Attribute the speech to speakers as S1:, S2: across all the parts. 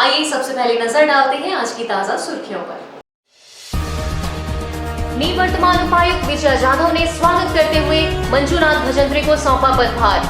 S1: आइए सबसे पहले नजर डालते हैं आज की ताजा सुर्खियों पर। निवर्तमान उपायुक्त विजया जाधव ने स्वागत करते हुए मंजूनाथ भजंत्री को सौंपा पदभार।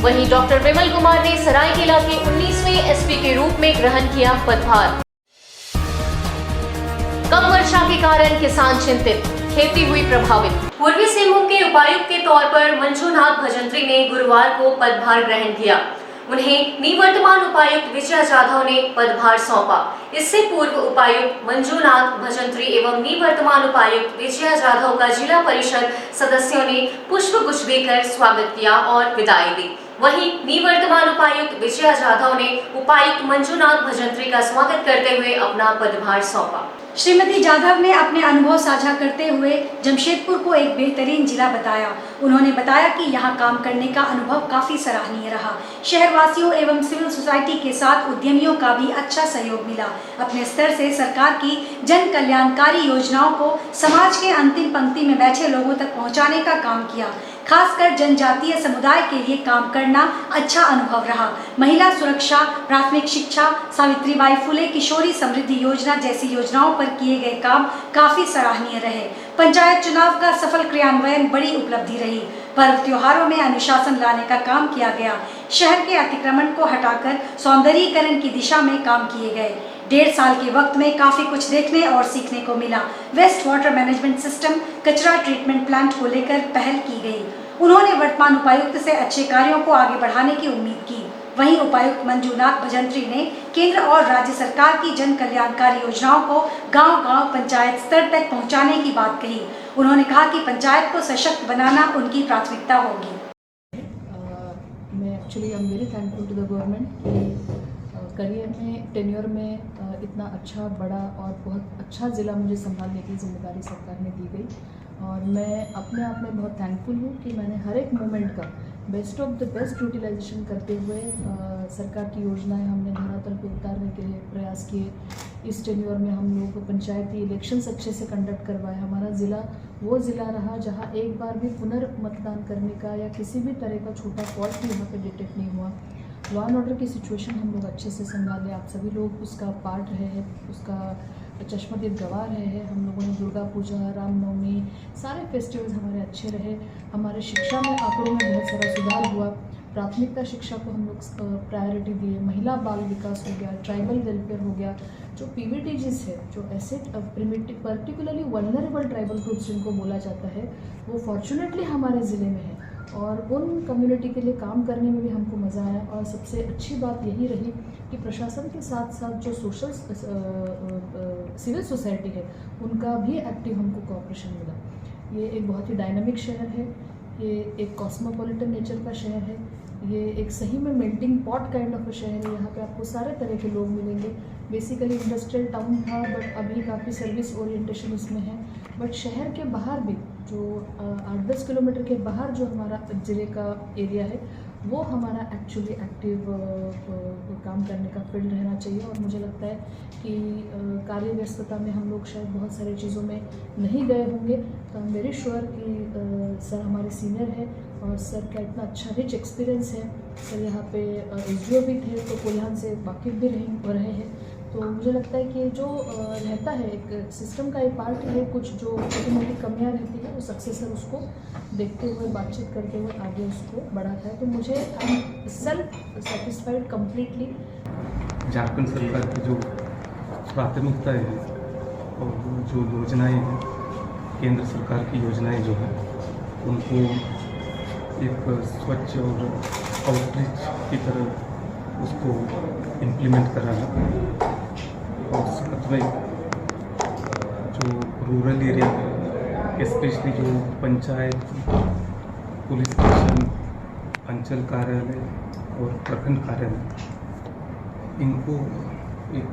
S1: वहीं डॉक्टर विमल कुमार ने सरायकेला के 19वें एसपी के रूप में ग्रहण किया पदभार। कम वर्षा के कारण किसान चिंतित, खेती हुई प्रभावित। पूर्वी सिंहभूम के उपायुक्त के तौर पर मंजूनाथ भजंत्री ने गुरुवार को पदभार ग्रहण किया। उन्हें निवर्तमान उपायुक्त विजया जाधव ने पदभार सौंपा। इससे पूर्व उपायुक्त मंजूनाथ भजंत्री एवं निवर्तमान उपायुक्त विजया जाधव का जिला परिषद सदस्यों ने पुष्प गुच्छ देकर स्वागत किया और विदाई दी। वहीं निवर्तमान उपायुक्त विजया जाधव ने उपायुक्त मंजूनाथ भजंत्री का स्वागत करते हुए अपना पदभार सौंपा।
S2: श्रीमती जाधव ने अपने अनुभव साझा करते हुए जमशेदपुर को एक बेहतरीन जिला बताया। उन्होंने बताया कि यहाँ काम करने का अनुभव काफी सराहनीय रहा। शहरवासियों एवं सिविल सोसाइटी के साथ उद्यमियों का भी अच्छा सहयोग मिला। अपने स्तर से सरकार की जन कल्याणकारी योजनाओं को समाज के अंतिम पंक्ति में बैठे लोगों तक पहुँचाने का काम किया। खासकर जनजातीय समुदाय के लिए काम करना अच्छा अनुभव रहा। महिला सुरक्षा, प्राथमिक शिक्षा, सावित्रीबाई फुले किशोरी समृद्धि योजना जैसी योजनाओं पर किए गए काम काफी सराहनीय रहे। पंचायत चुनाव का सफल क्रियान्वयन बड़ी उपलब्धि रही। पर्व त्योहारों में अनुशासन लाने का काम किया गया। शहर के अतिक्रमण को हटाकर सौंदर्यीकरण की दिशा में काम किए गए। 1.5 साल के वक्त में काफी कुछ देखने और सीखने को मिला। वेस्ट वाटर मैनेजमेंट सिस्टम, कचरा ट्रीटमेंट प्लांट को लेकर पहल की गई। उन्होंने वर्तमान उपायुक्त से अच्छे कार्यों को आगे बढ़ाने की उम्मीद की। वहीं उपायुक्त मंजूनाथ भजंत्री ने केंद्र और राज्य सरकार की जन कल्याणकारी योजनाओं को गांव-गांव पंचायत स्तर तक पहुंचाने की बात कही। उन्होंने कहा कि पंचायत को सशक्त बनाना उनकी प्राथमिकता होगी।
S3: मैं actually I am very thankful to the government career में टेन्योर में इतना अच्छा बड़ा और बहुत अच्छा ज़िला मुझे संभालने की जिम्मेदारी सरकार ने दी गई और मैं अपने आप में बहुत थैंकफुल हूँ कि मैंने हर एक मोमेंट का best of the best utilisation करते हुए सरकार की योजनाएं हमने धरातल पर उतारने के लिए प्रयास किए। इस टेन्योर में हम लोग पंचायती इलेक्शंस अच्छे से कंडक्ट करवाए। हमारा ज़िला वो ज़िला रहा जहाँ एक बार भी पुनर्मतदान करने का या किसी भी तरह का छोटा फॉल्ट भी यहाँ पर डिटेक्ट नहीं हुआ। लॉ एंड ऑर्डर की सिचुएशन हम लोग अच्छे से संभाले। आप सभी लोग उसका पार्ट रहे हैं, उसका चश्मदीद गवाह रहे हैं। हम लोगों ने दुर्गा पूजा, रामनवमी, सारे फेस्टिवल्स हमारे अच्छे रहे। हमारे शिक्षा में आंकड़ों में बहुत सारा सुधार हुआ। प्राथमिकता शिक्षा को हम लोग प्रायोरिटी दिए। महिला बाल विकास हो गया, ट्राइबल वेलफेयर हो गया। जो पीवीटीजीज है, जो ऐसे पर्टिकुलरली वल्नरेबल ट्राइबल ग्रुप्स जिनको बोला जाता है, वो फॉर्चुनेटली हमारे ज़िले में है और उन कम्युनिटी के लिए काम करने में भी हमको मज़ा आया। और सबसे अच्छी बात यही रही कि प्रशासन के साथ साथ जो सोशल सिविल सोसाइटी है, उनका भी एक्टिव हमको कोऑपरेशन मिला। ये एक बहुत ही डायनामिक शहर है, ये एक कॉस्मोपॉलिटन नेचर का शहर है, ये एक सही में melting pot kind of a शहर है। यहाँ पे आपको सारे तरह के लोग मिलेंगे। बेसिकली इंडस्ट्रियल टाउन था बट अभी काफ़ी सर्विस ओरिएंटेशन इसमें है। बट शहर के बाहर भी जो 8-10 किलोमीटर के बाहर जो हमारा ज़िले का एरिया है, वो हमारा एक्चुअली एक्टिव काम करने का फील्ड रहना चाहिए। और मुझे लगता है कि कार्य व्यस्तता में हम लोग शायद बहुत सारी चीज़ों में नहीं गए होंगे। तो आई एम वेरी श्योर कि सर हमारे सीनियर है और सर का इतना अच्छा रिच एक्सपीरियंस है। सर यहाँ पे एसडीओ भी थे तो कोल्हान से वाकिफ़ भी रहे हैं। तो मुझे लगता है कि जो रहता है एक सिस्टम का एक पार्ट है, कुछ जो छोटी मोटी कमियाँ रहती है, वो सक्सेसर उसको देखते हुए बातचीत करते हुए आगे उसको बढ़ाता है। तो मुझे I am self satisfied completely.
S4: Jharkhand सरकार की जो प्राथमिकता है और जो योजनाएं हैं, केंद्र सरकार की योजनाएं जो हैं, उनको एक स्वच्छ और आउटरीच की तरह उसको इम्प्लीमेंट कराना और साथ में जो रूरल एरिया स्पेशली जो पंचायत, पुलिस स्टेशन, अंचल कार्यालय और प्रखंड कार्यालय, इनको एक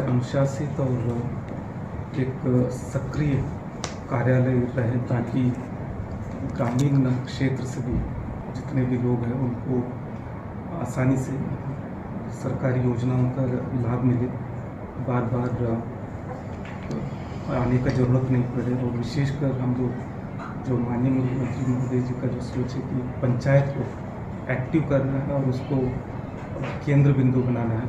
S4: अनुशासित और एक सक्रिय कार्यालय रहे ताकि ग्रामीण क्षेत्र से भी जितने भी लोग हैं उनको आसानी से सरकारी योजनाओं का लाभ मिले, बार बार आने का ज़रूरत नहीं पड़े। और विशेषकर हम लोग जो माननीय मुख्यमंत्री महोदय जी का जो सोच है कि पंचायत को एक्टिव करना है और उसको केंद्र बिंदु बनाना है,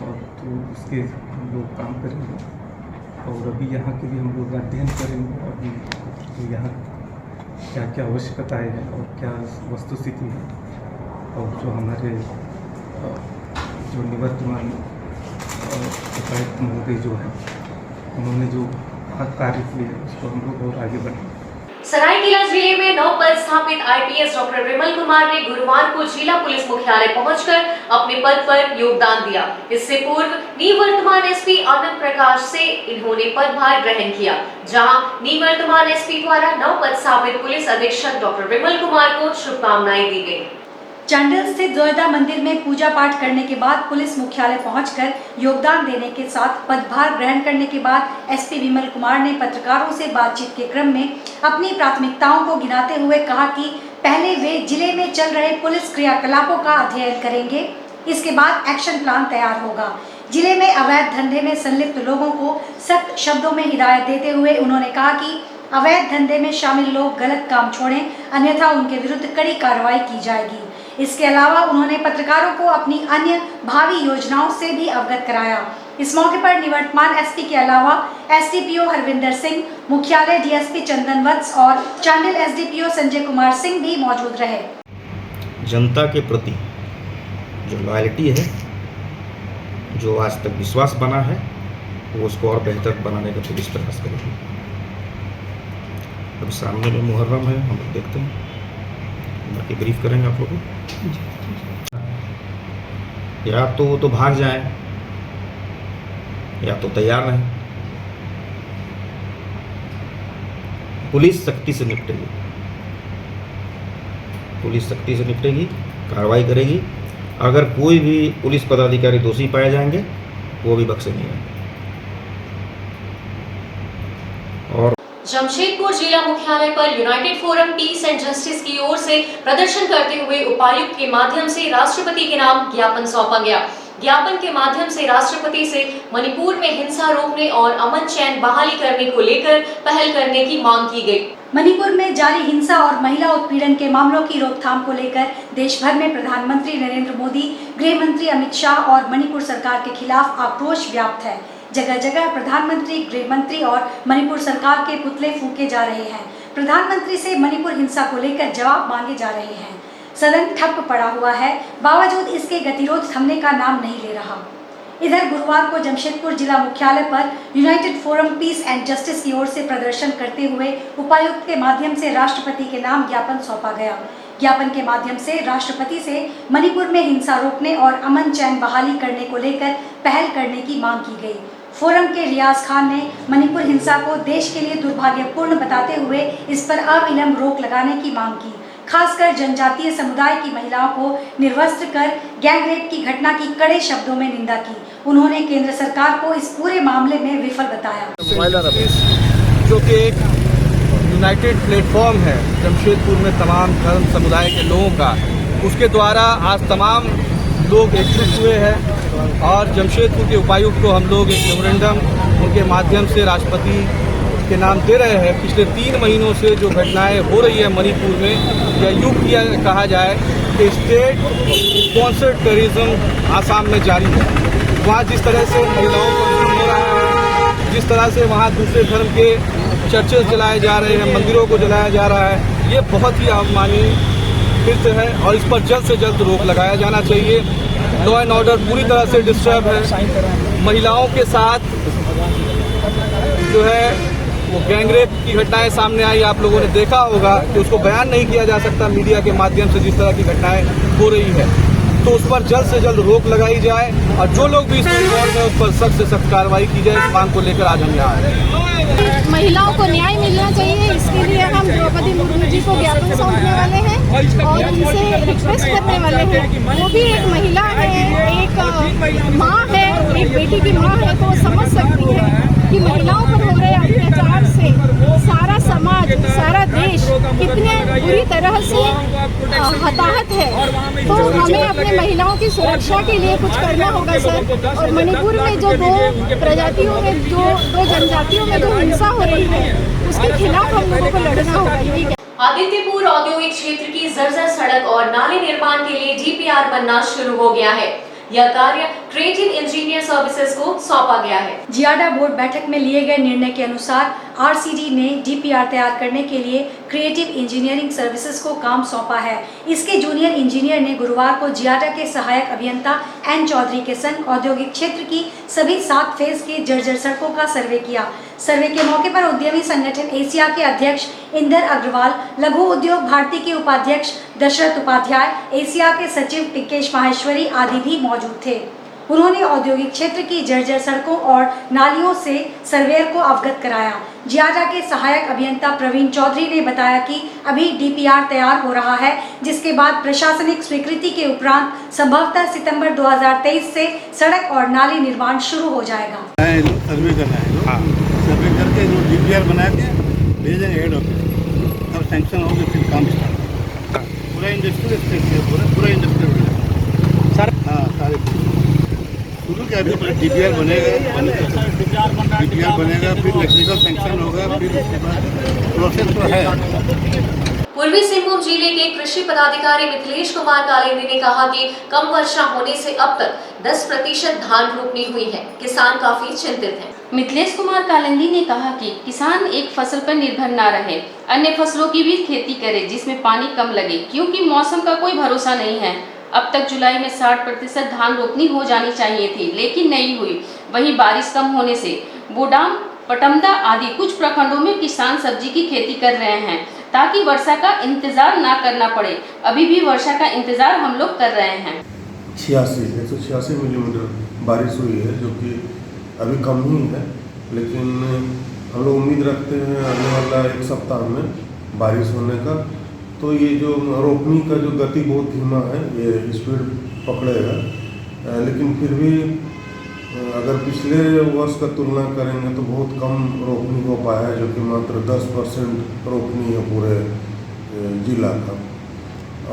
S4: और तो उसके हम लोग काम करेंगे। और अभी यहाँ के भी हम लोग अध्ययन करेंगे, अभी तो यहाँ क्या क्या आवश्यकताएँ हैं और क्या वस्तुस्थिति है, और जो हमारे जो निवर्तमान उपायुक्त महोदय जो है उन्होंने जो कार्य किए हैं उसको हम लोग और आगे बढ़ाएं।
S1: सरायकेला जिले में नवपद स्थापित आईपीएस डॉक्टर विमल कुमार ने गुरुवार को जिला पुलिस मुख्यालय पहुंचकर अपने पद पर योगदान दिया। इससे पूर्व निवर्तमान एसपी आनंद प्रकाश से इन्होंने पदभार ग्रहण किया, जहां निवर्तमान एसपी द्वारा नवपद स्थापित पुलिस अधीक्षक डॉक्टर विमल कुमार को शुभकामनाएं दी गई।
S2: चांडिल स्थित जोयदा मंदिर में पूजा पाठ करने के बाद पुलिस मुख्यालय पहुंचकर योगदान देने के साथ पदभार ग्रहण करने के बाद एसपी विमल कुमार ने पत्रकारों से बातचीत के क्रम में अपनी प्राथमिकताओं को गिनाते हुए कहा कि पहले वे जिले में चल रहे पुलिस क्रियाकलापों का अध्ययन करेंगे, इसके बाद एक्शन प्लान तैयार होगा। जिले में अवैध धंधे में संलिप्त लोगों को सख्त शब्दों में हिदायत देते हुए उन्होंने कहा कि अवैध धंधे में शामिल लोग गलत काम छोड़ें, अन्यथा उनके विरुद्ध कड़ी कार्रवाई की जाएगी। इसके अलावा उन्होंने पत्रकारों को अपनी अन्य भावी योजनाओं से भी अवगत कराया। इस मौके पर निवर्तमान एसपी के अलावा एसडीपीओ हरविंदर सिंह, मुख्यालय डीएसपी चंदन वत्स और चांडिल एसडीपीओ संजय कुमार सिंह भी मौजूद रहे।
S5: जनता के प्रति जो लॉयल्टी है, जो आज तक विश्वास बना है, वो उसको और बेहतर बनाने का पुलिस प्रयास करेगी। अब सामने में मुहर्रम है, हम लोग देखते हैं, बाकी ब्रीफ करेंगे आप लोगों को। या तो वो तो भाग जाए या तो तैयार रहें। पुलिस सख्ती से निपटेगी, पुलिस सख्ती से निपटेगी, कार्रवाई करेगी। अगर कोई भी पुलिस पदाधिकारी दोषी पाए जाएंगे वो भी बख्शे नहीं आएंगे। और
S1: जमशेदपुर जिला मुख्यालय पर United Forum Peace and Justice की ओर से प्रदर्शन करते हुए उपायुक्त के माध्यम से राष्ट्रपति के नाम ज्ञापन सौंपा गया। ज्ञापन के माध्यम से राष्ट्रपति से मणिपुर में हिंसा रोकने और अमन चैन बहाली करने को लेकर पहल करने की मांग की गई।
S2: मणिपुर में जारी हिंसा और महिला उत्पीड़न के मामलों की रोकथाम को लेकर देश भर में प्रधानमंत्री नरेंद्र मोदी, गृह मंत्री अमित शाह और मणिपुर सरकार के खिलाफ आक्रोश व्याप्त है। जगह जगह प्रधानमंत्री, गृह मंत्री और मणिपुर सरकार के पुतले फूंके जा रहे हैं। प्रधानमंत्री से मणिपुर हिंसा को लेकर जवाब मांगे जा रहे हैं। सदन ठप पड़ा हुआ है, बावजूद इसके गतिरोध थमने का नाम नहीं ले रहा। इधर गुरुवार को जमशेदपुर जिला मुख्यालय पर United Forum Peace and Justice की ओर से प्रदर्शन करते हुए उपायुक्त के माध्यम से राष्ट्रपति के नाम ज्ञापन सौंपा गया। ज्ञापन के माध्यम से राष्ट्रपति से मणिपुर में हिंसा रोकने और अमन चैन बहाली करने को लेकर पहल करने की मांग की गई। फोरम के रियाज खान ने मणिपुर हिंसा को देश के लिए दुर्भाग्यपूर्ण बताते हुए इस पर अविलंब रोक लगाने की मांग की। खासकर जनजातीय समुदाय की महिलाओं को निर्वस्त्र कर गैंगरेप की घटना की कड़े शब्दों में निंदा की। उन्होंने केंद्र सरकार को इस पूरे मामले में विफल बताया।
S6: जो कि एक यूनाइटेड प्लेटफॉर्म है जमशेदपुर में तमाम धर्म समुदाय के लोगों का, उसके द्वारा आज तमाम लोग एकजुट हुए हैं और जमशेदपुर के उपायुक्त को हम लोग एक मेमोरेंडम उनके माध्यम से राष्ट्रपति के नाम दे रहे हैं। पिछले 3 महीनों से जो घटनाएं हो रही है मणिपुर में, या यूँ किया कहा जाए कि स्टेट स्पॉन्सर्ड टेररिज्म आसाम में जारी है। वहाँ जिस तरह से महिलाओं को जुल्म हो रहा है, जिस तरह से वहाँ दूसरे धर्म के चर्चेस जलाए जा रहे हैं, मंदिरों को जलाया जा रहा है, ये बहुत ही अवमाननीय कृत्य है और इस पर जल्द से जल्द रोक लगाया जाना चाहिए। लॉ एंड ऑर्डर पूरी तरह से डिस्टर्ब है। महिलाओं के साथ जो है वो गैंगरेप की घटनाएं सामने आई, आप लोगों ने देखा होगा कि उसको बयान नहीं किया जा सकता मीडिया के माध्यम से जिस तरह की घटनाएं हो रही है, तो उस पर जल्द से जल्द रोक लगाई जाए और जो लोग भी इसमें इन्वॉल्व हैं उस पर सख्त से सख्त कार्रवाई की जाए। इस मांग को लेकर आज हम यहाँ आए।
S7: महिलाओं को न्याय मिलना चाहिए, इसके लिए हम द्रौपदी मुर्मू जी को ज्ञापन सौंपने वाले हैं और उनसे रिक्वेस्ट करने वाले हैं। वो भी एक महिला है, एक माँ है, एक बेटी की माँ है, तो वो समझ सकती है कि महिलाओं पर हो रहे अत्याचार से सारा समाज, सारा देश कितने बुरी तरह से हताहत है। तो हमें अपने महिलाओं की सुरक्षा के लिए कुछ करना होगा सर। और मणिपुर में जो दो प्रजातियों में, जो दो जनजातियों में जो हिंसा हो रही है, उसके खिलाफ हम लोगों को लड़ना होगा।
S1: आदित्यपुर औद्योगिक क्षेत्र की जर्जर सड़क और नाले निर्माण के लिए डीपीआर बनना शुरू हो गया है। यह कार्य क्रिएटिव इंजीनियर सर्विसेज को सौंपा गया है।
S2: जियाडा बोर्ड बैठक में लिए गए निर्णय के अनुसार आरसीडी ने डीपीआर तैयार करने के लिए क्रिएटिव इंजीनियरिंग सर्विसेज को काम सौंपा है। इसके जूनियर इंजीनियर ने गुरुवार को जियाडा के सहायक अभियंता एन चौधरी के संग औद्योगिक क्षेत्र की सभी 7 फेज की जर्जर सड़कों का सर्वे किया। सर्वे के मौके पर उद्यमी संगठन एशिया के अध्यक्ष इंदर अग्रवाल, लघु उद्योग भारती के उपाध्यक्ष दशरथ उपाध्याय, एशिया के सचिव टिकेश माहेश्वरी आदि भी मौजूद थे। उन्होंने औद्योगिक क्षेत्र की जर्जर सड़कों और नालियों से सर्वेयर को अवगत कराया। जियाडा के सहायक अभियंता प्रवीण चौधरी ने बताया कि अभी डीपीआर तैयार हो रहा है, जिसके बाद प्रशासनिक स्वीकृति के उपरांत संभवतः सितंबर 2023 से सड़क और नाली निर्माण शुरू हो जाएगा।
S8: सर्वे करना है, हाँ। सर्वे करके जो डीपीआर बना के भेजेंगे हेड ऑफिस, तब सैंक्शन होगा फिर काम स्टार्ट। पूरा इंडस्ट्रियल पूरा इंडस्ट्रियल सर, हाँ सारे शुरू क्या है, डीपीआर बनेगा, डीपीआर बनेगा, फिर इलेक्ट्रिकल सैंक्शन होगा, फिर उसके बाद प्रोसेस तो है।
S1: पूर्वी सिंहभूम जिले के कृषि पदाधिकारी मिथिलेश कुमार कालिंदी ने कहा कि कम वर्षा होने से अब तक 10% धान रोपनी हुई है। किसान काफी चिंतित हैं।
S9: मिथिलेश कुमार कालिंदी ने कहा कि किसान एक फसल पर निर्भर न रहे, अन्य फसलों की भी खेती करे जिसमें पानी कम लगे, क्योंकि मौसम का कोई भरोसा नहीं है। अब तक जुलाई में 60% धान रोपनी हो जानी चाहिए थी, लेकिन नहीं हुई। वहीं बारिश कम होने से बोडाम, पटमदा आदि कुछ प्रखंडों में किसान सब्जी की खेती कर रहे हैं ताकि वर्षा का इंतजार ना करना पड़े। अभी भी वर्षा का इंतजार हम लोग कर रहे हैं।
S10: 186 मिलीमीटर बारिश हुई है, जो कि अभी कम ही है, लेकिन हम लोग उम्मीद रखते हैं आने वाला 1 सप्ताह में बारिश होने का। तो ये जो रोपनी का जो गति बहुत धीमा है, ये स्पीड पकड़ेगा, लेकिन फिर भी अगर पिछले वर्ष का तुलना करेंगे तो बहुत कम रोपनी हो पाया है, जो कि मात्र 10% रोपनी है पूरे जिला का।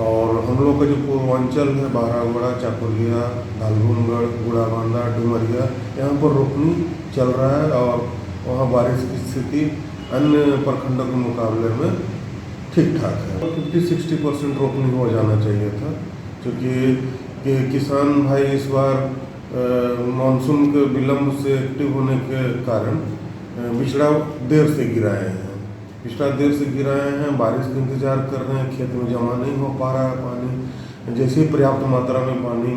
S10: और हम लोग का जो पूर्वांचल है, बारागुड़ा, चाकुलिया, धालगुनगढ़, गुड़ाबांधा, डुमरिया, यहाँ पर रोपनी चल रहा है और वहाँ बारिश की स्थिति अन्य प्रखंडों के मुकाबले में ठीक ठाक है। 50-60% रोपनी हो जाना चाहिए था, क्योंकि किसान भाई इस बार मानसून के विलम्ब से एक्टिव होने के कारण बिचड़ा देर से गिराए हैं। पिछला देर से गिराए हैं, बारिश का इंतजार कर रहे हैं, खेत में जमा नहीं हो पा रहा है पानी। जैसे ही पर्याप्त मात्रा में पानी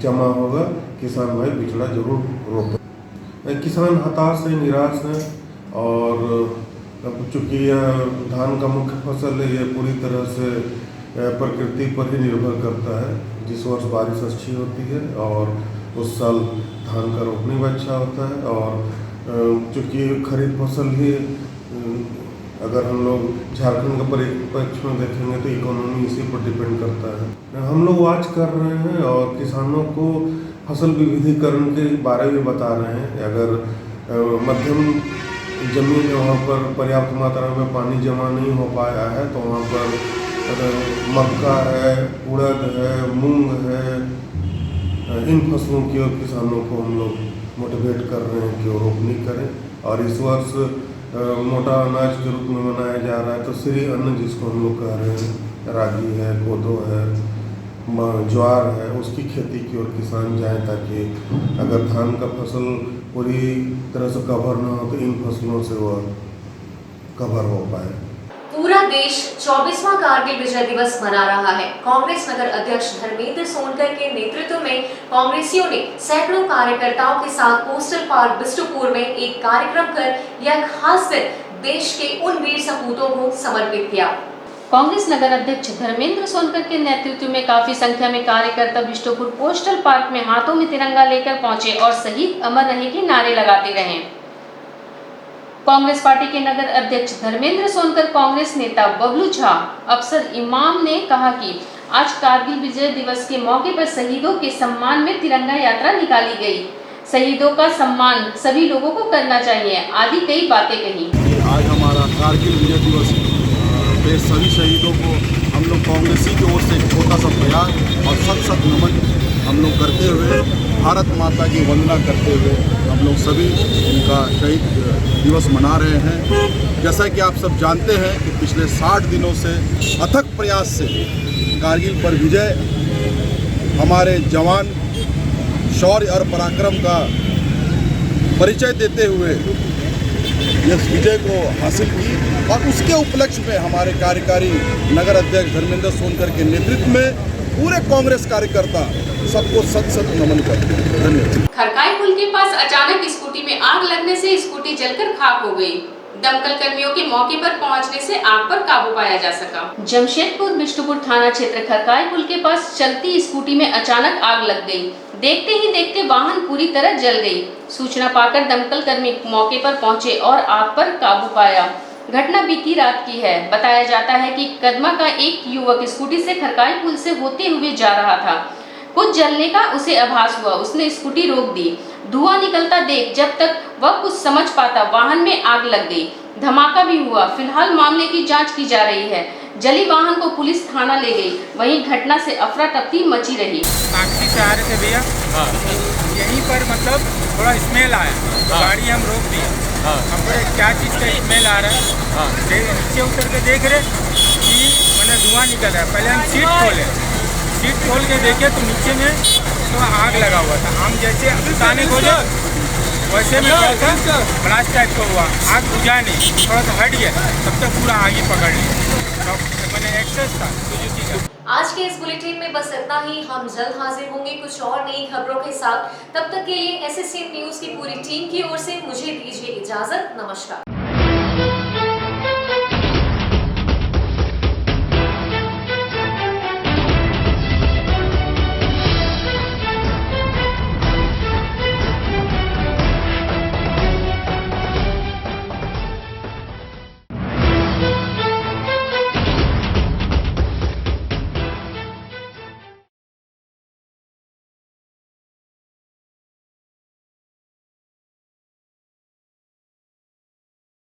S10: जमा होगा, किसान भाई बिचड़ा जरूर रोपें। किसान हताश है, निराश है, और चूँकि यह धान का मुख्य फसल है, ये पूरी तरह से प्रकृति पर ही निर्भर करता है। जिस वर्ष बारिश अच्छी होती है और उस साल धान का रोपनी भी अच्छा होता है, और चूँकि खरीफ फसल ही, अगर हम लोग झारखंड का परिप्रेक्ष्य में देखेंगे तो इकोनॉमी इसी पर डिपेंड करता है। हम लोग वॉच कर रहे हैं और किसानों को फसल विविधीकरण के बारे में बता रहे हैं। अगर मध्यम जमीन है, वहाँ पर पर्याप्त मात्रा में पानी जमा नहीं हो पाया है, तो वहाँ पर अगर मक्का है, उड़द है, मूंग है, इन फसलों की ओर किसानों को हम लोग मोटिवेट कर रहे हैं कि वो रोपनी करें। और इस वर्ष मोटा अनाज के रूप में मनाया जा रहा है, तो श्री अन्न जिसको हम लोग कह रहे हैं, रागी है, कोदो है, ज्वार है, उसकी खेती की ओर किसान जाए, ताकि अगर धान का फसल पूरी तरह से कवर ना हो तो इन फसलों से वह कवर हो पाए।
S1: पूरा देश 24वां कारगिल विजय दिवस मना रहा है। कांग्रेस नगर अध्यक्ष धर्मेंद्र सोनकर के नेतृत्व में कांग्रेसियों ने सैकड़ों कार्यकर्ताओं के साथ पोस्टल पार्क बिष्टुपुर में एक कार्यक्रम कर यह खास दिन देश के उन वीर सपूतों को समर्पित किया।
S9: कांग्रेस नगर अध्यक्ष धर्मेंद्र सोनकर के नेतृत्व में काफी संख्या में कार्यकर्ता बिष्टुपुर पोस्टल पार्क में हाथों में तिरंगा लेकर पहुंचे और शहीद अमर रहे के नारे लगाते रहे। कांग्रेस पार्टी के नगर अध्यक्ष धर्मेंद्र सोनकर, कांग्रेस नेता बबलू झा, अफसर इमाम ने कहा कि आज कारगिल विजय दिवस के मौके पर शहीदों के सम्मान में तिरंगा यात्रा निकाली गई। शहीदों का सम्मान सभी लोगों को करना चाहिए आदि कई बातें कही।
S8: आज हमारा कारगिल विजय दिवस पे सभी शहीदों को हम लोग कांग्रेसी की ओर से एक छोटा सा प्रयास और सत नमन हम लोग करते हुए, भारत माता की वंदना करते हुए हम
S11: हम लोग सभी उनका शहीद दिवस मना रहे हैं। जैसा कि आप सब जानते हैं कि पिछले 60 दिनों से अथक प्रयास से कारगिल पर विजय, हमारे जवान शौर्य और पराक्रम का परिचय देते हुए इस विजय को हासिल की, और उसके उपलक्ष्य में हमारे कार्यकारी नगर अध्यक्ष धर्मेंद्र सोनकर के नेतृत्व में पूरे कांग्रेस कार्यकर्ता सबको सत नमन करते हैं। धन्यवाद।
S9: खरकाई पुल के पास अचानक स्कूटी में आग लगने से स्कूटी जलकर खाक हो गई। दमकल कर्मियों के मौके पर पहुंचने से आग पर काबू पाया जा सका। जमशेदपुर बिष्टुपुर थाना क्षेत्र खरकाई पुल के पास चलती स्कूटी में अचानक आग लग गई। देखते ही देखते वाहन पूरी तरह जल गई। सूचना पाकर दमकल कर्मी मौके पर पहुंचे और आग पर काबू पाया। घटना बीती रात की है। बताया जाता है कि कदमा का एक युवक स्कूटी से खरकाई पुल से होते हुए जा रहा था। कुछ जलने का उसे आभास हुआ। उसने स्कूटी रोक दी। धुआं निकलता देख जब तक वह कुछ समझ पाता, वाहन में आग लग गई। धमाका भी हुआ। फिलहाल मामले की जांच की जा रही है। जली वाहन को पुलिस थाना ले गई। वहीं घटना से अफरा तफरी मची रही।
S12: टैक्सी से आ रहे थे भैया, यहीं पर मतलब थोड़ा स्मेल आया, गाड़ी हम रोक दिए। हमको क्या चीज़ का स्मेल आ रहा है, नीचे उतर के देख रहे कि मैंने धुआं निकल रहा है। पहले हम सीट खोल के देखे तो नीचे में तो आग लगा हुआ था। हम जैसे उतारने खोले वैसे में ब्लास्ट टाइप का हुआ। आग बुझा नहीं, थोड़ा सा हट गया, तब तक पूरा आग ही पकड़ लिया। मैंने एक्सेस था सुजुकी का।
S1: आज के इस बुलेटिन में बस इतना ही। हम जल्द हाजिर होंगे कुछ और नई खबरों के साथ। तब तक के लिए SSN न्यूज की पूरी टीम की ओर से मुझे दीजिए इजाजत। नमस्कार।